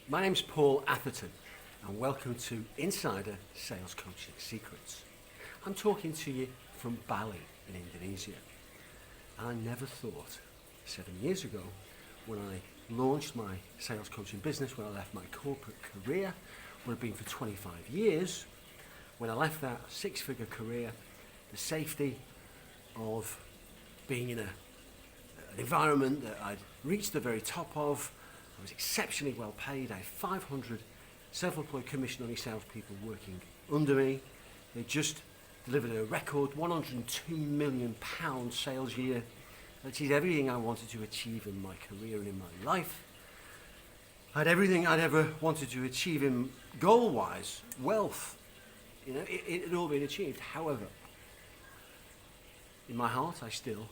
My name's Paul Atherton and welcome to Insider Sales Coaching Secrets. I'm talking to you from Bali in Indonesia. I never thought 7 years ago when I launched my sales coaching business, when I left my corporate career, would have been for 25 years, when I left that six-figure career, the safety of being in an environment that I'd reached the very top of. I was exceptionally well paid. I had 500 self-employed commission-only salespeople working under me. They just delivered a record £102 million sales year. I achieved everything I wanted to achieve in my career and in my life. I had everything I'd ever wanted to achieve in goal-wise, wealth. It had all been achieved. However, in my heart, I still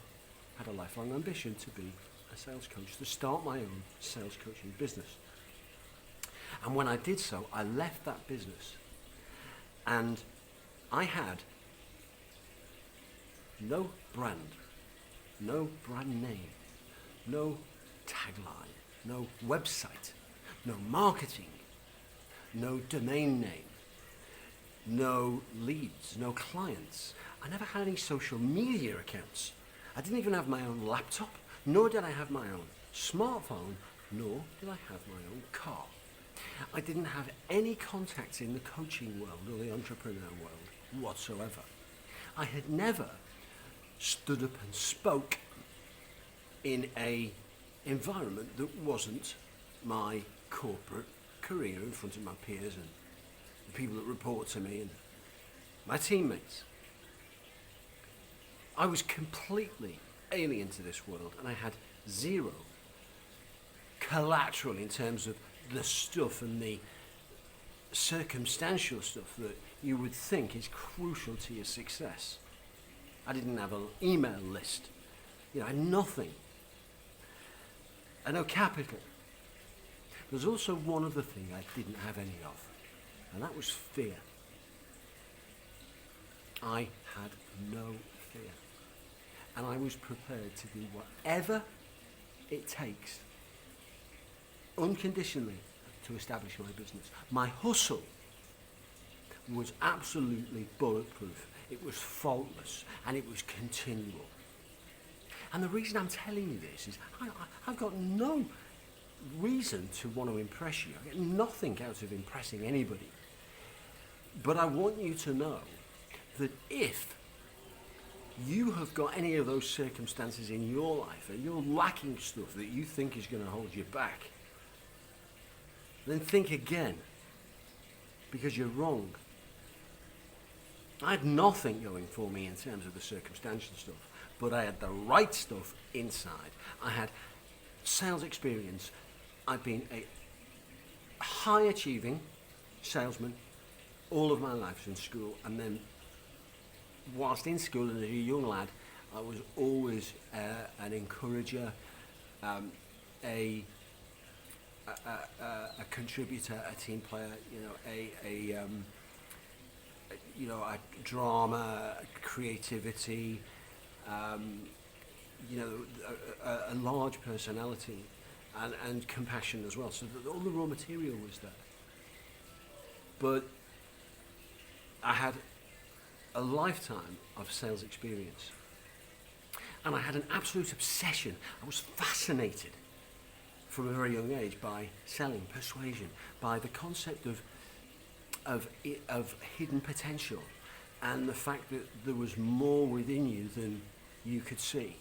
had a lifelong ambition to be a sales coach, to start my own sales coaching business. And when I did so, I left that business and I had no brand name, no tagline, no website, no marketing, no domain name, no leads, no clients. I never had any social media accounts. I didn't even have my own laptop, nor did I have my own smartphone, nor did I have my own car. I didn't have any contacts in the coaching world or the entrepreneur world whatsoever. I had never stood up and spoke in a environment that wasn't my corporate career in front of my peers and the people that report to me and my teammates. I was completely alien to this world and I had zero collateral in terms of the stuff and the circumstantial stuff that you would think is crucial to your success. I didn't have an email list. I had nothing. I had no capital. There's also one other thing I didn't have any of, and that was fear. I had no fear. And I was prepared to do whatever it takes, unconditionally, to establish my business. My hustle was absolutely bulletproof. It was faultless, and it was continual. And the reason I'm telling you this is I've got no reason to want to impress you. I get nothing out of impressing anybody. But I want you to know that if you have got any of those circumstances in your life and you're lacking stuff that you think is going to hold you back, then think again, because you're wrong. I had nothing going for me in terms of the circumstantial stuff, but I had the right stuff inside. I had sales experience. I've been a high achieving salesman all of my life since school, and then whilst in school and as a young lad, I was always an encourager, a contributor, a team player, a drama, creativity, a large personality, and compassion as well. So that all the raw material was there. But I had a lifetime of sales experience. And I had an absolute obsession. I was fascinated from a very young age by selling, persuasion, by the concept of hidden potential and the fact that there was more within you than you could see.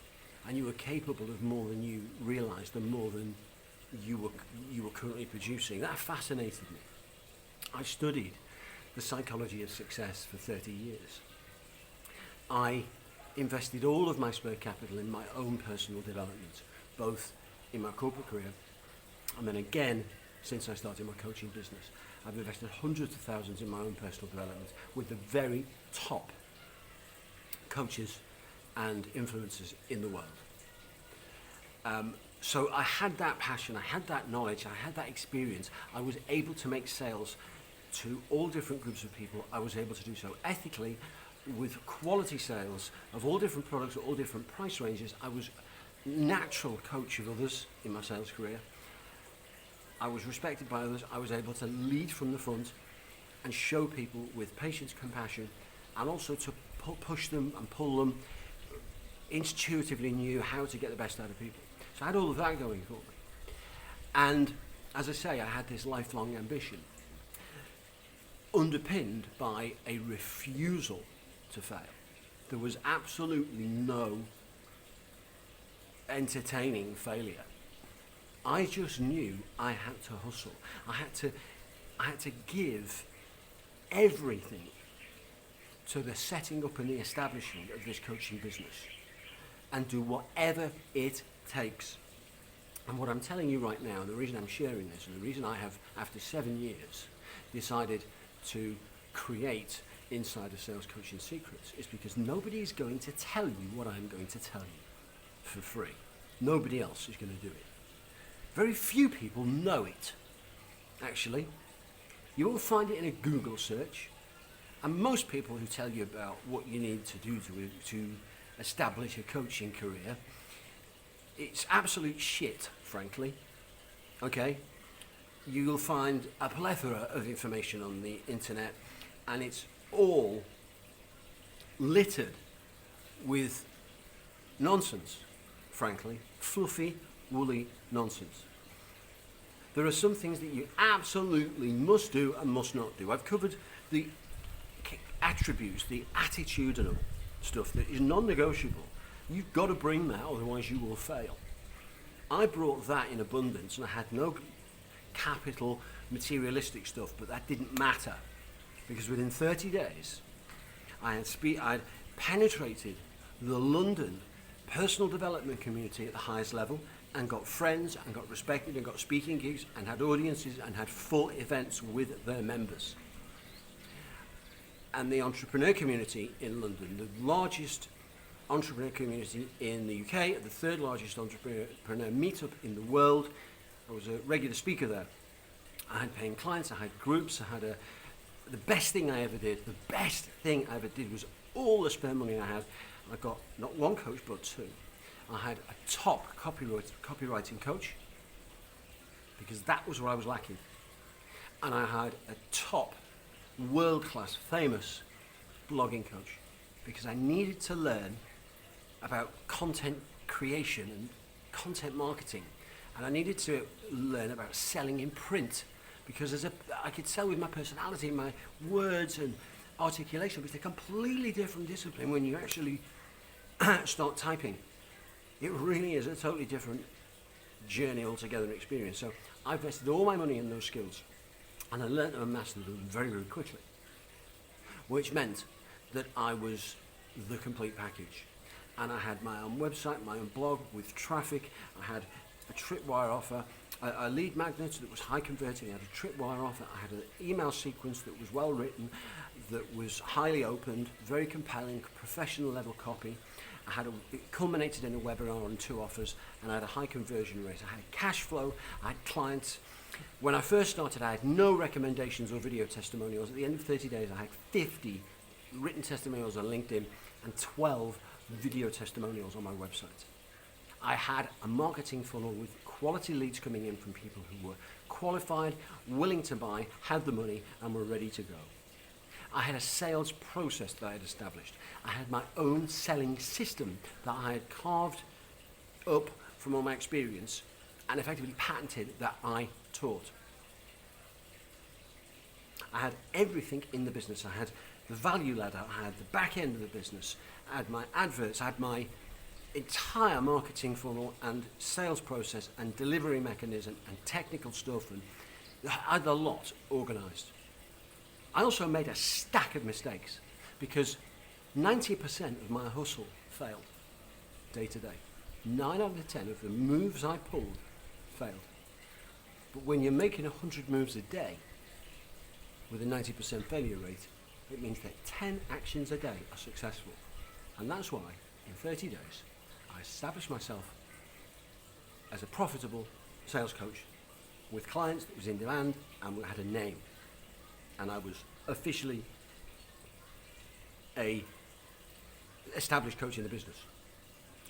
And you were capable of more than you realized and more than you were currently producing. That fascinated me. I studied the psychology of success for 30 years. I invested all of my spare capital in my own personal development, both in my corporate career and then again, since I started my coaching business. I've invested hundreds of thousands in my own personal development with the very top coaches and influencers in the world. So I had that passion, I had that knowledge, I had that experience. I was able to make sales to all different groups of people. I was able to do so ethically with quality sales of all different products at all different price ranges. I was a natural coach of others in my sales career. I was respected by others. I was able to lead from the front and show people with patience, compassion, and also to push them and pull them, intuitively knew how to get the best out of people. So I had all of that going for me. And as I say, I had this lifelong ambition, underpinned by a refusal to fail. There was absolutely no entertaining failure. I just knew I had to hustle. I had to give everything to the setting up and the establishment of this coaching business and do whatever it takes. And what I'm telling you right now, and the reason I'm sharing this, and the reason I have, after 7 years, decided to create Insider Sales Coaching Secrets is because nobody is going to tell you what I'm going to tell you for free. Nobody else is going to do it. Very few people know it, actually. You will find it in a Google search, and most people who tell you about what you need to do to establish a coaching career, it's absolute shit, frankly. Okay? You'll find a plethora of information on the internet, and it's all littered with nonsense, frankly. Fluffy, woolly nonsense. There are some things that you absolutely must do and must not do. I've covered the attributes, the attitudinal stuff that is non-negotiable. You've got to bring that, otherwise you will fail. I brought that in abundance, and I had no capital materialistic stuff, but that didn't matter, because within 30 days I had penetrated the London personal development community at the highest level, and got friends, and got respected, and got speaking gigs, and had audiences, and had full events with their members. And the entrepreneur community in London, the largest entrepreneur community in the UK, the third largest entrepreneur meetup in the world. I was a regular speaker there. I had paying clients, I had groups, I had the best thing I ever did. The best thing I ever did was all the spare money I had. I got not one coach, but two. I had a top copywriting coach, because that was what I was lacking. And I had a top, world-class, famous blogging coach, because I needed to learn about content creation and content marketing. And I needed to learn about selling in print, because I could sell with my personality, my words and articulation, but it's a completely different discipline when you actually start typing. It really is a totally different journey altogether and experience. So I invested all my money in those skills, and I learned and mastered them very, very quickly, which meant that I was the complete package. And I had my own website, my own blog with traffic. I had a tripwire offer, a lead magnet that was high converting. I had a tripwire offer. I had an email sequence that was well written, that was highly opened, very compelling, professional level copy. It culminated in a webinar on 2 offers, and I had a high conversion rate. I had cash flow, I had clients. When I first started, I had no recommendations or video testimonials. At the end of 30 days, I had 50 written testimonials on LinkedIn and 12 video testimonials on my website. I had a marketing funnel with quality leads coming in from people who were qualified, willing to buy, had the money, and were ready to go. I had a sales process that I had established. I had my own selling system that I had carved up from all my experience and effectively patented, that I taught. I had everything in the business. I had the value ladder, I had the back end of the business, I had my adverts, I had my entire marketing funnel and sales process and delivery mechanism and technical stuff, and I had a lot organized. I also made a stack of mistakes, because 90% of my hustle failed day to day. 9 out of 10 of the moves I pulled failed. But when you're making 100 moves a day with a 90% failure rate, it means that 10 actions a day are successful. And that's why, in 30 days, I established myself as a profitable sales coach with clients that was in demand and had a name. And I was officially a established coach in the business.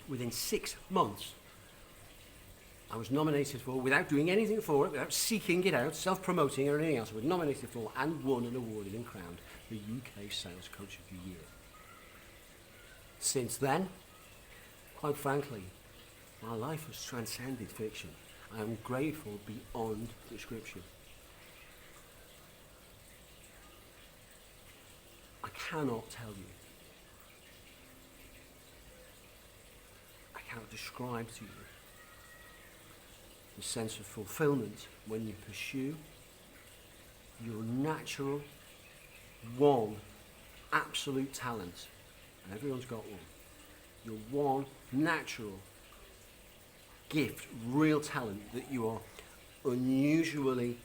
Within 6 months, I was nominated for, without doing anything for it, without seeking it out, self-promoting or anything else, I was nominated for and won and awarded and crowned the UK Sales Coach of the Year. Since then, quite frankly, my life has transcended fiction. I am grateful beyond description. I cannot tell you. I cannot describe to you the sense of fulfillment when you pursue your natural, one, absolute talent. And everyone's got one. Your one natural gift, real talent that you are unusually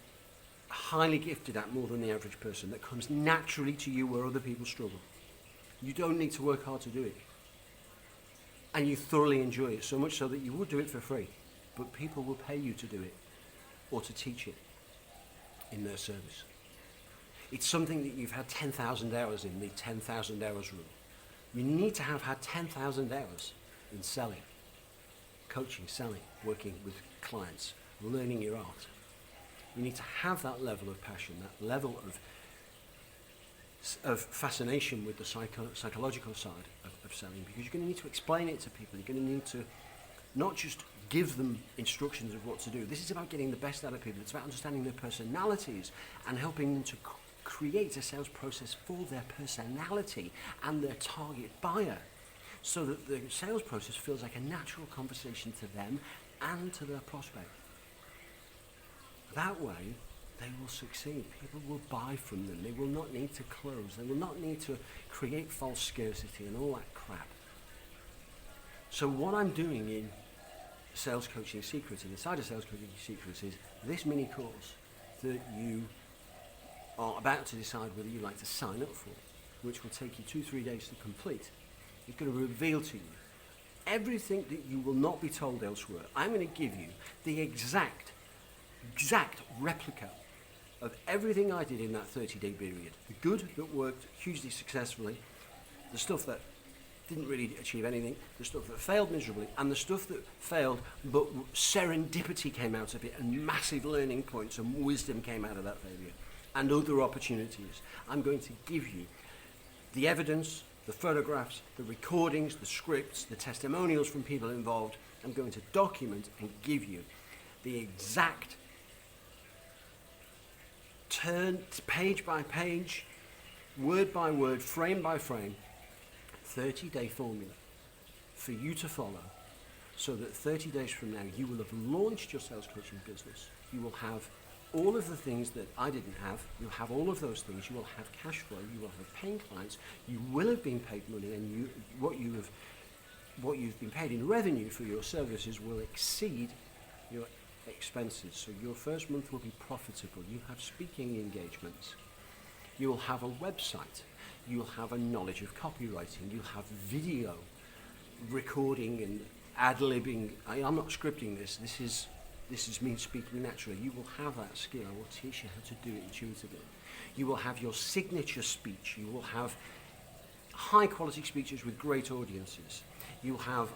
highly gifted at, more than the average person, that comes naturally to you where other people struggle. You don't need to work hard to do it. And you thoroughly enjoy it, so much so that you would do it for free. But people will pay you to do it or to teach it in their service. It's something that you've had 10,000 hours in, the 10,000 hours rule. You need to have had 10,000 hours in selling, coaching, selling, working with clients, learning your art. You need to have that level of passion, that level of fascination with the psychological side of selling, because you're going to need to explain it to people. You're going to need to not just give them instructions of what to do. This is about getting the best out of people. It's about understanding their personalities and helping them to create a sales process for their personality and their target buyer, so that the sales process feels like a natural conversation to them and to their prospect. That way, they will succeed. People will buy from them. They will not need to close. They will not need to create false scarcity and all that crap. So what I'm doing in Sales Coaching Secrets, and inside of Sales Coaching Secrets, is this mini course that you are about to decide whether you'd like to sign up for, which will take you 2-3 days to complete. It's going to reveal to you everything that you will not be told elsewhere. I'm going to give you the exact replica of everything I did in that 30-day period. The good that worked hugely successfully, the stuff that didn't really achieve anything, the stuff that failed miserably, and the stuff that failed but serendipity came out of it, and massive learning points and wisdom came out of that failure, and other opportunities. I'm going to give you the evidence, the photographs, the recordings, the scripts, the testimonials from people involved. I'm going to document and give you the exact page by page, word by word, frame by frame, 30-day formula for you to follow, so that 30 days from now you will have launched your sales coaching business. You will have all of the things that I didn't have. You'll have all of those things. You will have cash flow. You will have paying clients. You will have been paid money, and what you've been paid in revenue for your services will exceed your expenses. So your first month will be profitable. You have speaking engagements. You will have a website. You'll have a knowledge of copywriting. You'll have video recording and ad-libbing. I'm not scripting this. This is me speaking naturally. You will have that skill. I will teach you how to do it intuitively. You will have your signature speech. You will have high quality speeches with great audiences. You'll have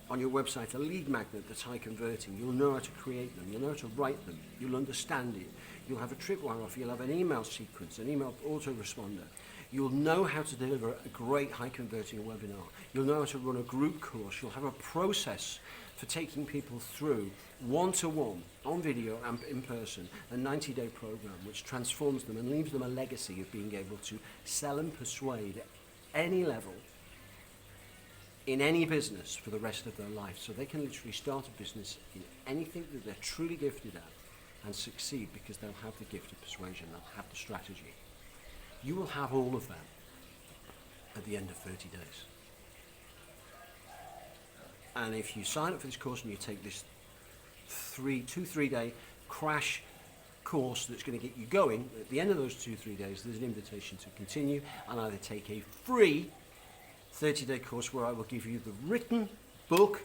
on your website a lead magnet that's high converting. You'll know how to create them. You'll know how to write them. You'll understand it. You'll have a tripwire offer. You'll have an email sequence, an email autoresponder. You'll know how to deliver a great high converting webinar. You'll know how to run a group course. You'll have a process for taking people through one-to-one, on video and in person, a 90-day program which transforms them and leaves them a legacy of being able to sell and persuade at any level in any business for the rest of their life. So they can literally start a business in anything that they're truly gifted at and succeed, because they'll have the gift of persuasion, they'll have the strategy. You will have all of that at the end of 30 days. And if you sign up for this course and you take this 2-3 day crash course that's going to get you going, at the end of those 2-3 days, there's an invitation to continue and either take a free 30-day course where I will give you the written book,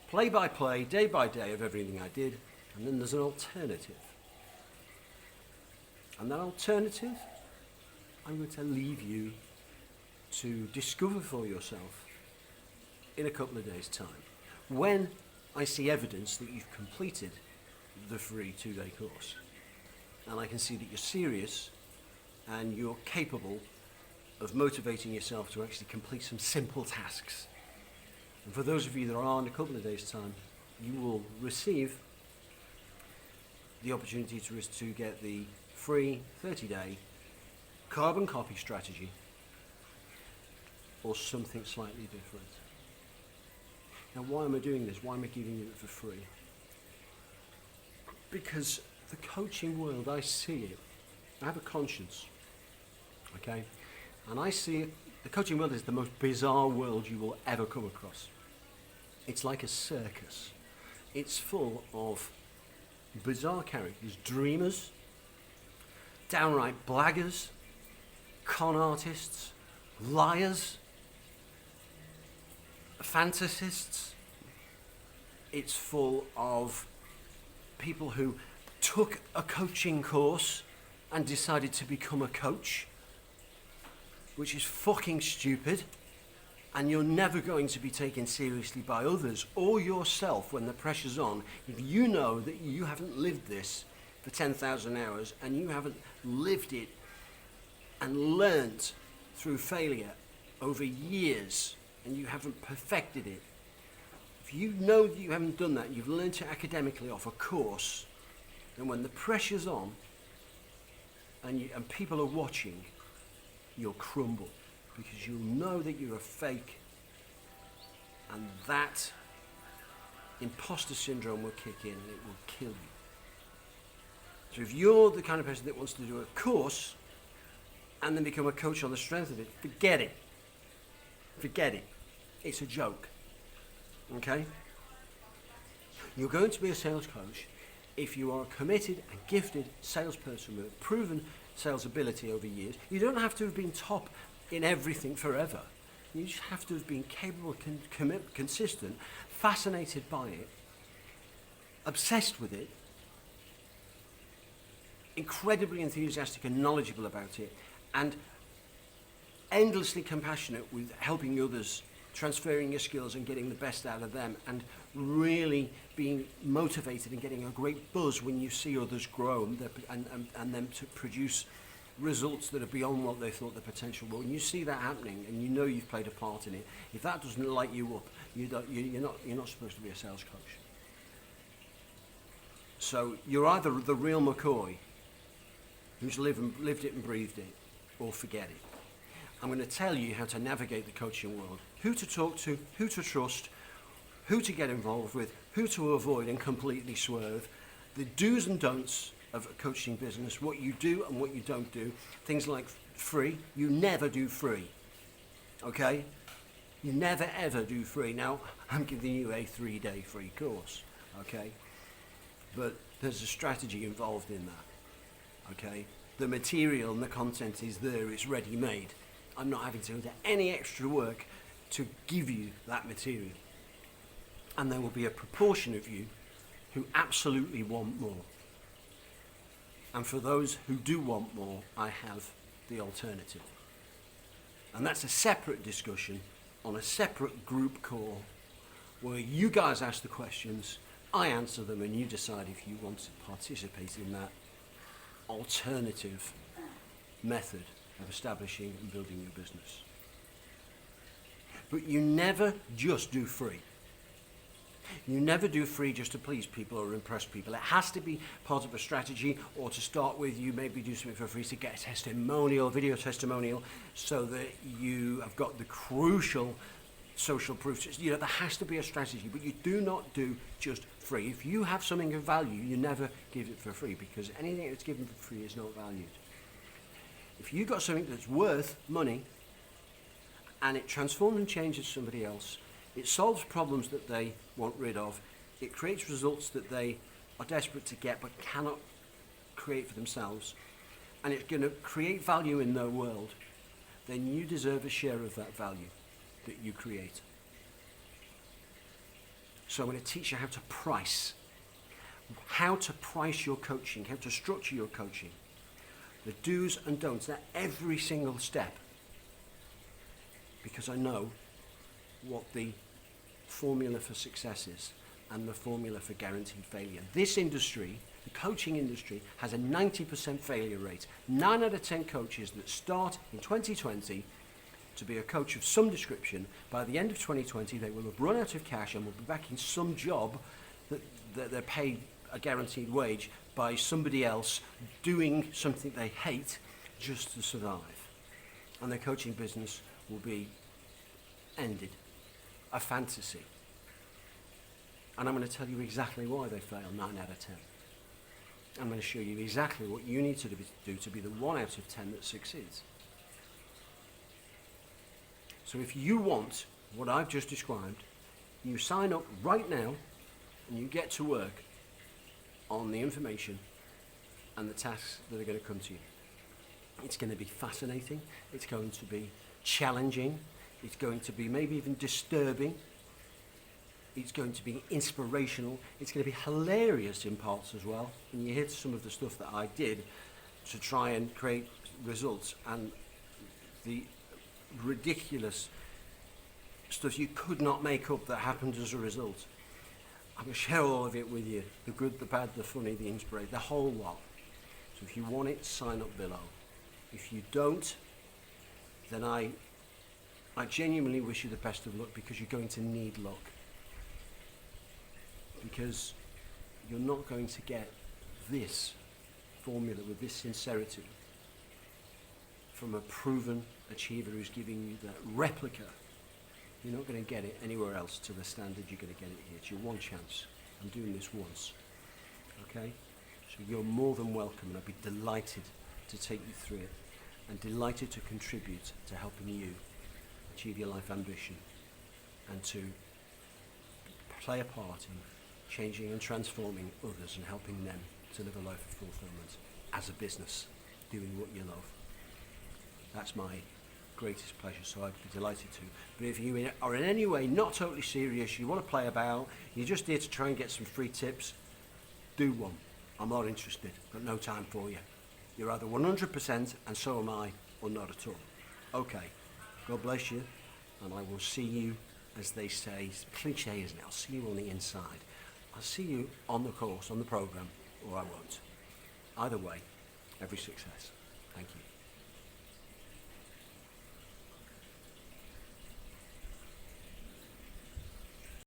play-by-play, day-by-day of everything I did, and then there's an alternative. And that alternative, I'm going to leave you to discover for yourself in a couple of days' time. When I see evidence that you've completed the free 2-day course. And I can see that you're serious and you're capable of motivating yourself to actually complete some simple tasks. And for those of you that are in a couple of days' time, you will receive the opportunity to get the free 30-day carbon copy strategy or something slightly different. Now, why am I doing this? Why am I giving you it for free? Because the coaching world, I see it. I have a conscience, okay? And I see it. The coaching world is the most bizarre world you will ever come across. It's like a circus. It's full of bizarre characters, dreamers, downright blaggers, con artists, liars, fantasists. It's full of people who took a coaching course and decided to become a coach, which is fucking stupid, and you're never going to be taken seriously by others or yourself when the pressure's on if you know that you haven't lived this for 10,000 hours and you haven't lived it and learnt through failure over years and you haven't perfected it. If you know that you haven't done that, you've learnt it academically off a course, then when the pressure's on and people are watching, you'll crumble because you'll know that you're a fake, and that imposter syndrome will kick in and it will kill you. So if you're the kind of person that wants to do a course and then become a coach on the strength of it, forget it. Forget it. It's a joke. Okay? You're going to be a sales coach if you are a committed and gifted salesperson with proven sales ability over years. You don't have to have been top in everything forever. You just have to have been capable, consistent, fascinated by it, obsessed with it, incredibly enthusiastic and knowledgeable about it, and endlessly compassionate with helping others, transferring your skills and getting the best out of them, and really being motivated and getting a great buzz when you see others grow and them to produce results that are beyond what they thought the potential were. When you see that happening and you know you've played a part in it, if that doesn't light you up, you're not supposed to be a sales coach. So you're either the real McCoy, who's lived it and breathed it, or forget it. I'm going to tell you how to navigate the coaching world, who to talk to, who to trust, who to get involved with, who to avoid and completely swerve, the do's and don'ts of a coaching business, what you do and what you don't do, things like free. You never do free, okay? You never ever do free. Now, I'm giving you a 3-day free course, okay? But there's a strategy involved in that, okay? The material and the content is there, it's ready-made. I'm not having to do any extra work to give you that material. And there will be a proportion of you who absolutely want more. And for those who do want more, I have the alternative. And that's a separate discussion on a separate group call where you guys ask the questions, I answer them, and you decide if you want to participate in that alternative method of establishing and building your business. But you never just do free. You never do free just to please people or impress people. It has to be part of a strategy, or to start with, you maybe do something for free to get a testimonial, video testimonial, so that you have got the crucial social proof. You know, there has to be a strategy, but you do not do just free. If you have something of value, you never give it for free, because anything that's given for free is not valued. If you've got something that's worth money and it transforms and changes somebody else, it solves problems that they want rid of, it creates results that they are desperate to get but cannot create for themselves, and it's going to create value in their world, then you deserve a share of that value that you create. So I'm going to teach you how to price your coaching, how to structure your coaching, the do's and don'ts, at every single step, because I know what the formula for success is. and the formula for guaranteed failure. This industry, the coaching industry, has a 90% failure rate. 9 out of 10 coaches that start in 2020 to be a coach of some description, by the end of 2020 they will have run out of cash and will be back in some job that they're paid a guaranteed wage by somebody else doing something they hate just to survive. And their coaching business will be ended, a fantasy. And I'm going to tell you exactly why they fail 9 out of 10. I'm going to show you exactly what you need to do to be the 1 out of 10 that succeeds. So if you want what I've just described, you sign up right now and you get to work on the information and the tasks that are going to come to you. It's going to be fascinating, it's going to be challenging, it's going to be maybe even disturbing, it's going to be inspirational, it's going to be hilarious in parts as well. And you hear some of the stuff that I did to try and create results, and the ridiculous stuff you could not make up that happened as a result. I'm going to share all of it with you. The good, the bad, the funny, the inspiration, the whole lot. So if you want it, sign up below. If you don't, then I genuinely wish you the best of luck, because you're going to need luck. Because you're not going to get this formula with this sincerity from a proven achiever who's giving you that replica. You're not going to get it anywhere else to the standard you're going to get it here. It's your one chance. I'm doing this once. Okay? So you're more than welcome, and I'd be delighted to take you through it, and delighted to contribute to helping you achieve your life ambition, and to play a part in changing and transforming others and helping them to live a life of fulfillment as a business, doing what you love. That's my greatest pleasure, so I'd be delighted to. But if you are in any way not totally serious, you want to play about, you're just here to try and get some free tips, do one. I'm not interested, got no time for you. You're either 100% and so am I, or not at all. Okay, God bless you, and I will see you, as they say, cliche isn't it, I'll see you on the inside. I'll see you on the course, on the program, or I won't. Either way, every success. Thank you.